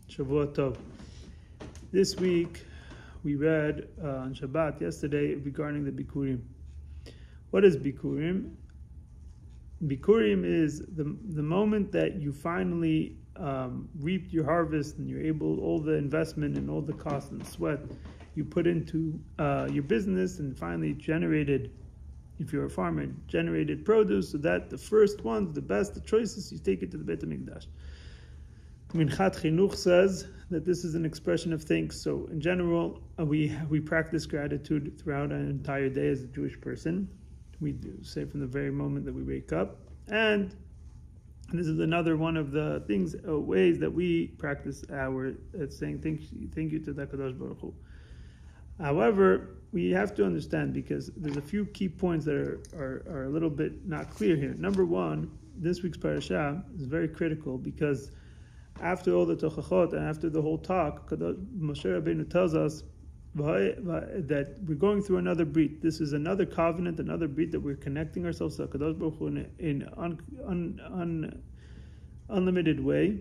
Shavua Tov. This week we read on Shabbat yesterday regarding the Bikurim. What is Bikurim? Bikurim is the moment that you finally reaped your harvest and you're able, all the investment and all the cost and sweat you put into your business and finally generated, if you're a farmer, generated produce, so that the first ones, the best, the choices, you take it to the Beit HaMikdash. Minchat Chinuch says that this is an expression of thanks. So in general, we practice gratitude throughout an entire day as a Jewish person. We do say from the very moment that we wake up. And this is another one of the things, ways that we practice our saying thank you to the HaKadosh Baruch Hu. However, we have to understand, because there's a few key points that are a little bit not clear here. Number one, this week's parasha is very critical because after all the tochachot and after the whole talk, Moshe Rabbeinu tells us that we're going through another brit. This is another covenant, another brit that we're connecting ourselves to HaKadosh Baruch Hu in unlimited way,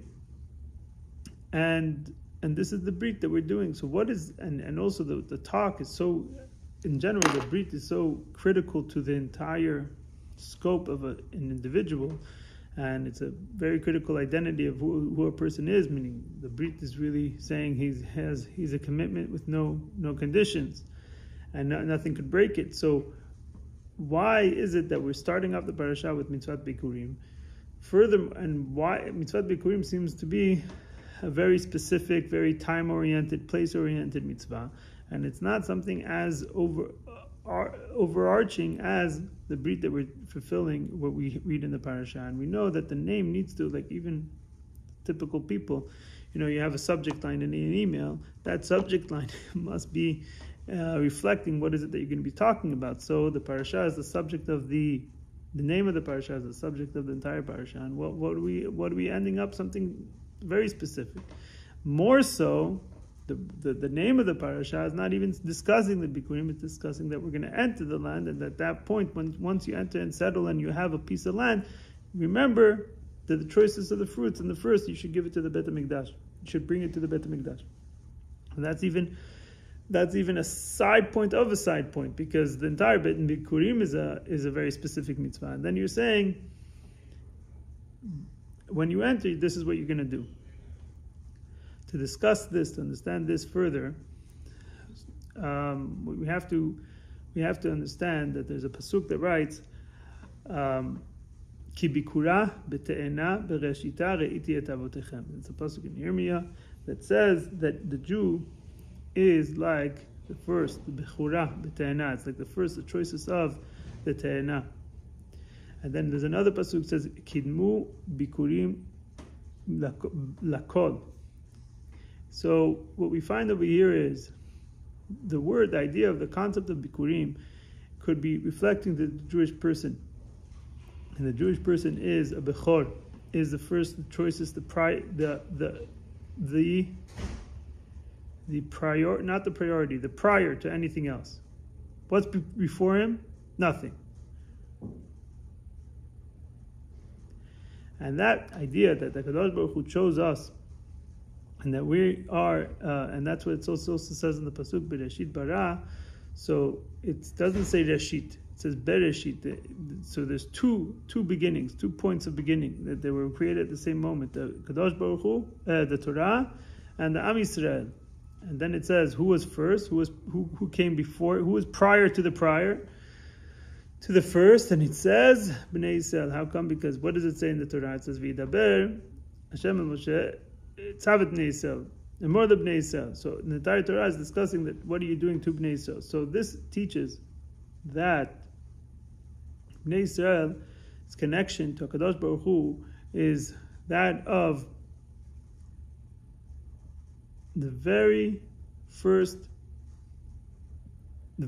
and this is the brit that we're doing. So what is, and also the talk is so, in general, the brit is so critical to the entire scope of an individual. And it's a very critical identity of who a person is, meaning the Brit is really saying he's a commitment with no conditions, and nothing could break it. So why is it that we're starting off the parasha with Mitzvat Bikurim? Further, and why Mitzvat Bikurim seems to be a very specific, very time-oriented, place-oriented mitzvah, and it's not something as overarching as the brit that we're fulfilling, what we read in the parasha. And we know that the name needs to, like even typical people, you have a subject line in an email, that subject line must be reflecting what is it that you're going to be talking about. So the parasha is the subject of the name of the parasha is the subject of the entire parasha. And what are we ending up? Something very specific. More so, the name of the parasha is not even discussing the Bikurim, it's discussing that we're going to enter the land, and at that point, once you enter and settle and you have a piece of land, remember that the choices of the fruits, and the first, you should give it to the Beit HaMikdash. You should bring it to the Beit HaMikdash. And that's even a side point of a side point, because the entire Beit Bikurim is a very specific mitzvah. And then you're saying, when you enter, this is what you're going to do. To discuss this, to understand this further, we have to understand that there's a pasuk that writes, "Ki bikura bete'ena bereshita re'iti et avotechem." It's a pasuk in Yirmiyah that says that the Jew is like the first, the bechura bete'ena. It's like the choices of the te'ena. And then there's another pasuk that says, "Kidmu bikurim lakol." So what we find over here is the idea of the concept of Bikurim could be reflecting the Jewish person. And the Jewish person is a Bechor, is the first choices, the prior, not the priority, the prior to anything else. What's before him? Nothing. And that idea that the Kadosh Baruch Hu chose us, and that we are, and that's what it also says in the pasuk Bereshit bara. So it doesn't say Reshit; it says Bereshit. So there's two beginnings, 2 points of beginning that they were created at the same moment: the Kadosh Baruch Hu, the Torah, and the Am Yisrael. And then it says who was first, who came before, who was prior to the first, and it says Bnei Yisrael. How come? Because what does it say in the Torah? It says V'yidaber Hashem and Moshe Tzavet Bnei Yisrael, and more the Bnei Yisrael. So the entire Torah is discussing that what are you doing to Bnei Yisrael. So this teaches that Bnei Yisrael's connection to HaKadosh Baruch Hu is that of the very first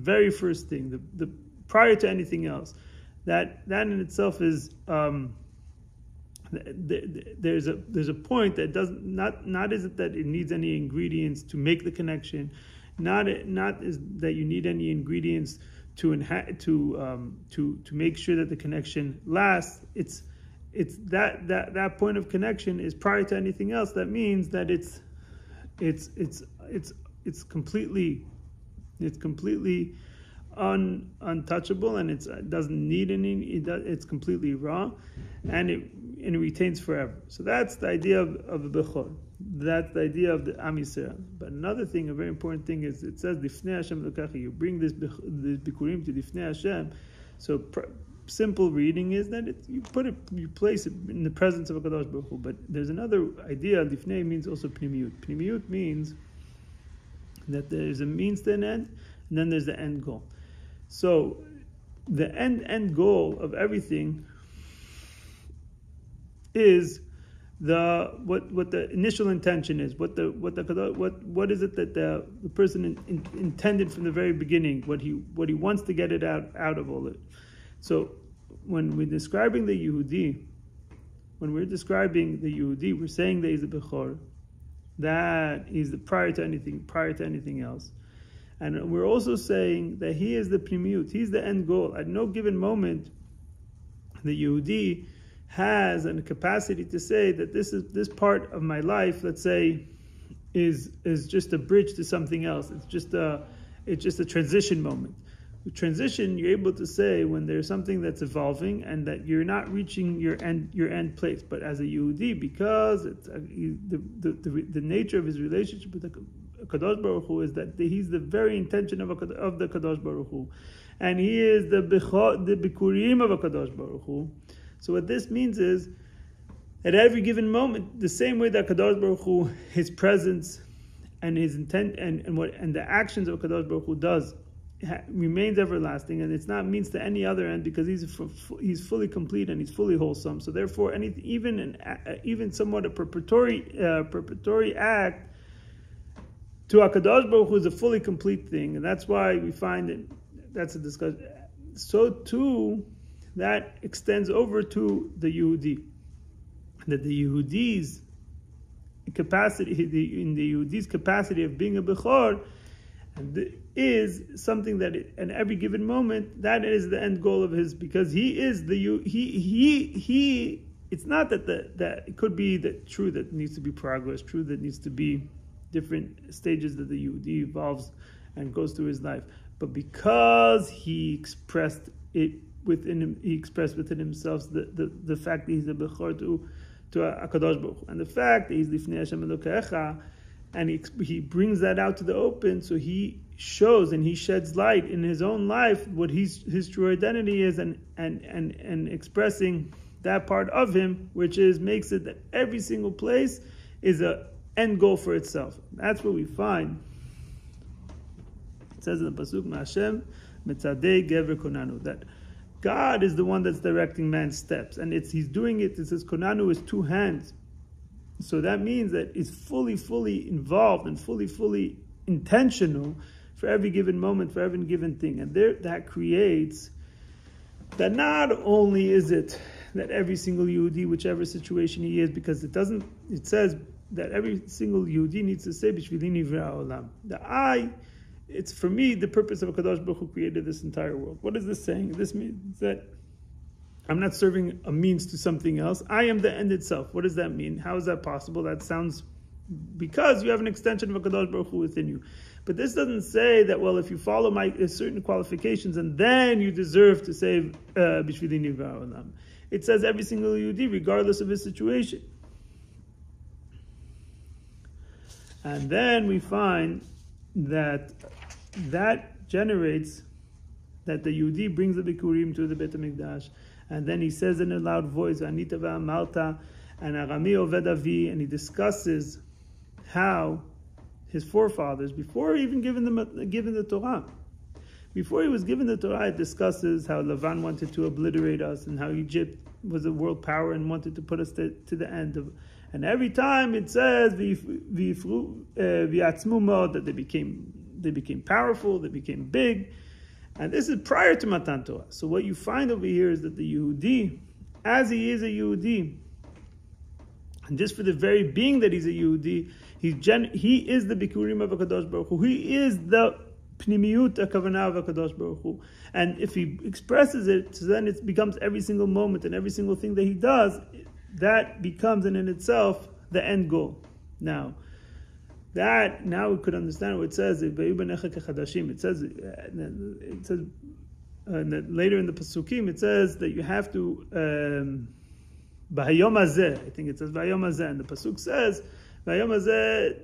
thing, the prior to anything else. That in itself is there's a point that doesn't not is it that it needs any ingredients to make the connection, not is that you need any ingredients to make sure that the connection lasts. It's that point of connection is prior to anything else. That means that it's it's completely untouchable, and it doesn't need any. It's completely raw, and it retains forever. So that's the idea of the bechor. That's the idea of the Am Yisrael. But another thing, a very important thing, is it says Difnei Hashem Elokecha. You bring this bikurim to Difnei Hashem. So simple reading is that you place it in the presence of a Kadosh Baruch Hu. But there's another idea. Difnei means also pnimiyut. Pnimiyut means that there's a means to an end, and then there's the end goal. So the end goal of everything is what the initial intention is. What is it that the person intended from the very beginning? What he wants to get it out of all it. So when we're describing the Yehudi, we're saying that he's a Bechor, that he's prior to anything else. And we're also saying that he is the Pnimiyut, he's the end goal. At no given moment, the Yehudi has a capacity to say that this part of my life, let's say, is just a bridge to something else. It's just a transition moment. With transition, you're able to say when there's something that's evolving and that you're not reaching your end place. But as a Yehudi, because it's the nature of his relationship with the Kadosh Baruch Hu is that he's the very intention of the Kadosh Baruch Hu, and he is the bikurim of a Kadosh Baruch Hu. So what this means is, at every given moment, the same way that Kadosh Baruch Hu, his presence and his intent and the actions of Kadosh Baruch Hu does remains everlasting, and it's not means to any other end, because he's fully complete and he's fully wholesome. So therefore, even somewhat a preparatory act to HaKadosh Baruch Hu is a fully complete thing, and that's why we find that that's a discussion. So too, that extends over to the Yehudi, that the Yehudi's capacity, in the Yehudi's capacity of being a Bechor, is something that in every given moment, that is the end goal of his, because he is he. It's not that it could be that true that needs to be progress, true that needs to be different stages that the Yehudi evolves and goes through his life, but because he expressed it within him, he expressed within himself the fact that he's a Bechor to HaKadosh Baruch Hu, and the fact that he's Lifnei Hashem Elokecha, and he brings that out to the open, so he shows and he sheds light in his own life what his true identity is, and expressing that part of him, which makes it that every single place is a end goal for itself. That's what we find. It says in the pasuk, "Ma'Hashem metzadei gever konanu," that God is the one that's directing man's steps, and he's doing it. It says konanu is two hands. So that means that it's fully involved and fully intentional for every given moment, for every given thing. And that creates that not only is it that every single Yehudi, whichever situation he is, because it says that every single Yehudi needs to say, B'shvili nivra olam. It's for me the purpose of HaKadosh Baruch Hu created this entire world. What is this saying? This means that I'm not serving a means to something else. I am the end itself. What does that mean? How is that possible? That sounds, because you have an extension of HaKadosh Baruch Hu within you. But this doesn't say that, well, if you follow my certain qualifications, and then you deserve to say, B'shvili nivra olam. It says every single Yehudi, regardless of his situation. And then we find that generates that the Yehudi brings the Bikurim to the Beit HaMikdash, and then he says in a loud voice, Anita v'amalta, and Arami oved avi, and he discusses how his forefathers, before even given the Torah, before he was given the Torah, it discusses how Lavan wanted to obliterate us, and how Egypt was a world power and wanted to put us to the end of. And every time it says that they became powerful, they became big, and this is prior to Matan Torah. So what you find over here is that the Yehudi, as he is a Yehudi, and just for the very being that he's a Yehudi, he is the Bikurim of HaKadosh Baruch Hu. He is the Pnimiyut HaKavanah of HaKadosh Baruch Hu. And if he expresses it, so then it becomes every single moment and every single thing that he does, that becomes in itself the end goal. Now, That now we could understand what it says. It says that later in the Pasukim it says that you have to B'hayom hazeh. I think it says B'hayom hazeh, and the Pasuk says B'hayom hazeh.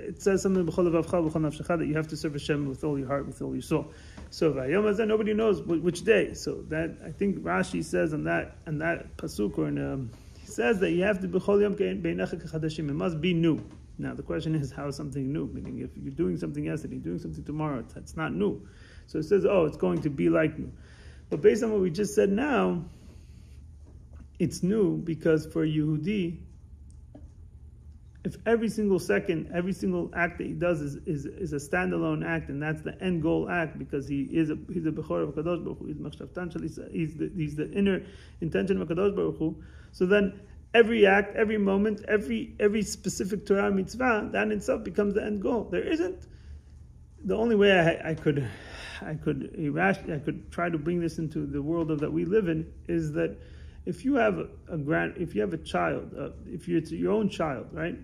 It says something b'chol levavcha b'chol nafshecha that you have to serve Hashem with all your heart, with all your soul. So B'hayom hazeh, nobody knows which day. So that I think Rashi says on that Pasuk, or he says that you have to b'chol yom beinecha kechadashim. It must be new. Now the question is, how is something new? Meaning, if you're doing something yesterday, doing something tomorrow, it's not new. So it says, it's going to be like new. But based on what we just said now, it's new because for Yehudi, if every single second, every single act that he does is a standalone act, and that's the end goal act, because he's a Bechor of Kadosh Baruch Hu, he's the inner intention of Kadosh Baruch Hu. So then every act, every moment, every specific Torah mitzvah, that in itself becomes the end goal. There isn't. The only way I could try to bring this into the world that we live in is that if you have a child, if it's your own child, right,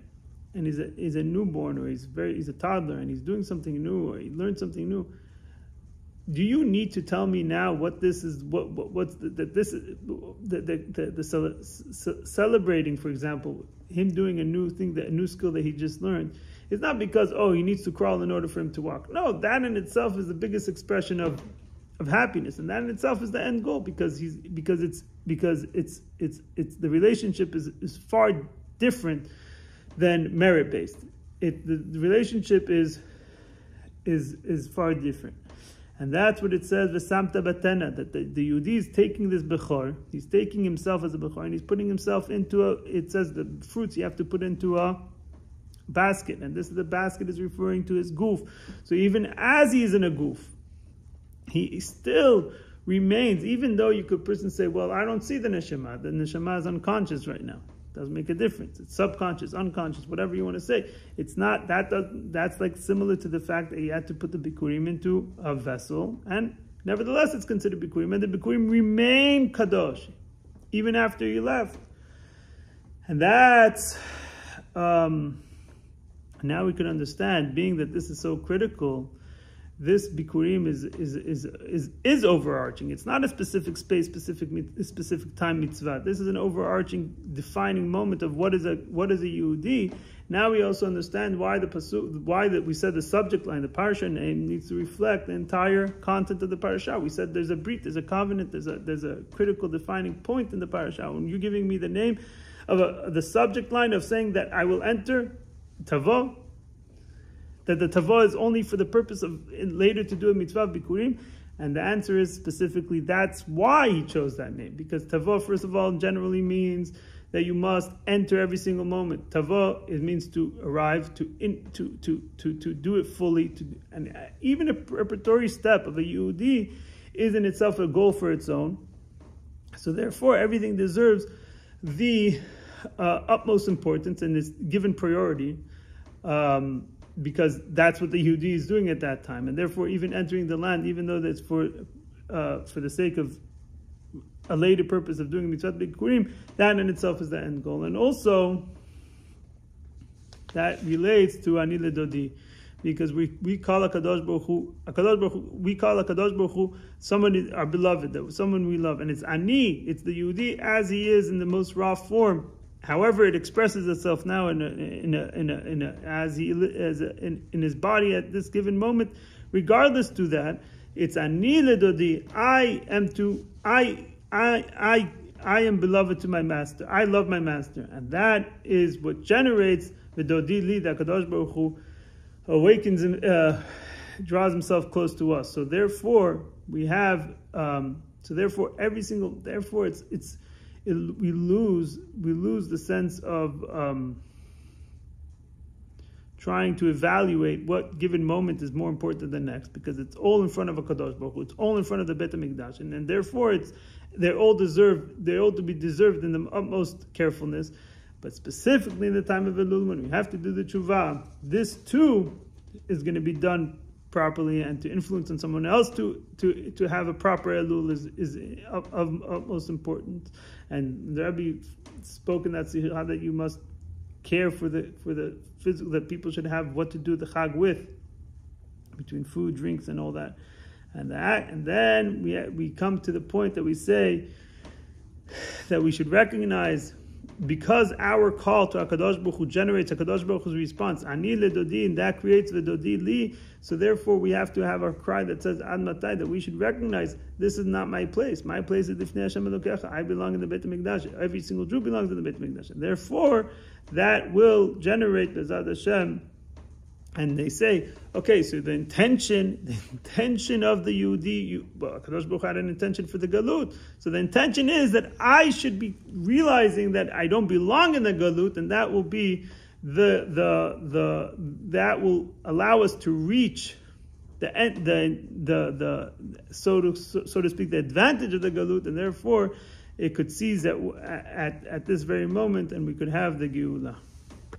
and he's a newborn, or he's a toddler, and he's doing something new, or he learned something new, do you need to tell me now what this is? What's celebrating, for example, him doing a new thing, a new skill that he just learned? It's not because he needs to crawl in order for him to walk. No, that in itself is the biggest expression of happiness, and that in itself is the end goal, because the relationship is far different than merit based. The relationship is far different. And that's what it says, V'samta batena, that the Yehudi is taking this Bechor, he's taking himself as a Bechor, and he's putting himself into it says the fruits you have to put into a basket, and the basket is referring to his goof. So even as he is in a goof, he still remains, even though you could person say, well, I don't see the neshama is unconscious right now. Doesn't make a difference. It's subconscious, unconscious, whatever you want to say. It's not that's like similar to the fact that he had to put the bikurim into a vessel, and nevertheless it's considered bikurim, and the bikurim remain kadosh even after he left. And that's now we can understand, being that this is so critical, this bikurim is overarching. It's not a specific space, specific time mitzvah. This is an overarching, defining moment of what is a Yehudi. Now we also understand why we said the subject line, the parasha name, needs to reflect the entire content of the parasha. We said there's a brit, there's a covenant, there's a critical defining point in the parasha. When you're giving me the name of the subject line of saying that I will enter tavo, that the tavo is only for the purpose of later to do a mitzvah of bikurim, and the answer is specifically that's why he chose that name, because tavo, first of all, generally means that you must enter every single moment. Tavo, it means to arrive, to do it fully, and even a preparatory step of a Yehudi is in itself a goal for its own. So therefore, everything deserves the utmost importance and is given priority. Because that's what the Yehudi is doing at that time, and therefore even entering the land, even though that's for the sake of a later purpose of doing mitzvah bikurim, that in itself is the end goal. And also that relates to ani ledodi, because we call a Kadosh Baruch Hu, we call a Kadosh Baruch Hu someone, our beloved, someone we love, and it's ani, it's the Yehudi as he is in the most raw form. However, it expresses itself now in his body at this given moment. Regardless to that, it's ani ledodi. I am beloved to my master. I love my master, and that is what generates the dodi li. That Kadosh Baruch Hu awakens and draws himself close to us. So therefore, we have. We lose the sense of trying to evaluate what given moment is more important than the next, because it's all in front of a Kadosh Baruch Hu, it's all in front of the Beit HaMikdash, and therefore they're all to be deserved in the utmost carefulness. But specifically in the time of Elul, when we have to do the tshuva, this too is going to be done properly, and to influence on someone else to have a proper Elul is of utmost importance. And the Rebbe spoke in that Sikha that you must care for the physical, that people should have what to do the Chag with, between food, drinks, and all that. And then we come to the point that we say that we should recognize, because our call to HaKadosh Baruch Hu generates HaKadosh Baruch Hu's response, Ani ledodi, and that creates v'dodi li, so therefore we have to have our cry that says Ad Matai, that we should recognize this is not my place. My place is Lifnei Hashem Elokecha. I belong in the Beit HaMikdash. Every single Jew belongs in the Beit HaMikdash. And therefore, that will generate Bezat Hashem. And they say, okay, so the intention of the Yehudi, Kadosh Baruch Hu had an intention for the Galut. So the intention is that I should be realizing that I don't belong in the Galut, and that will be that will allow us to reach the so to speak, the advantage of the Galut, and therefore it could seize at this very moment, and we could have the Geula.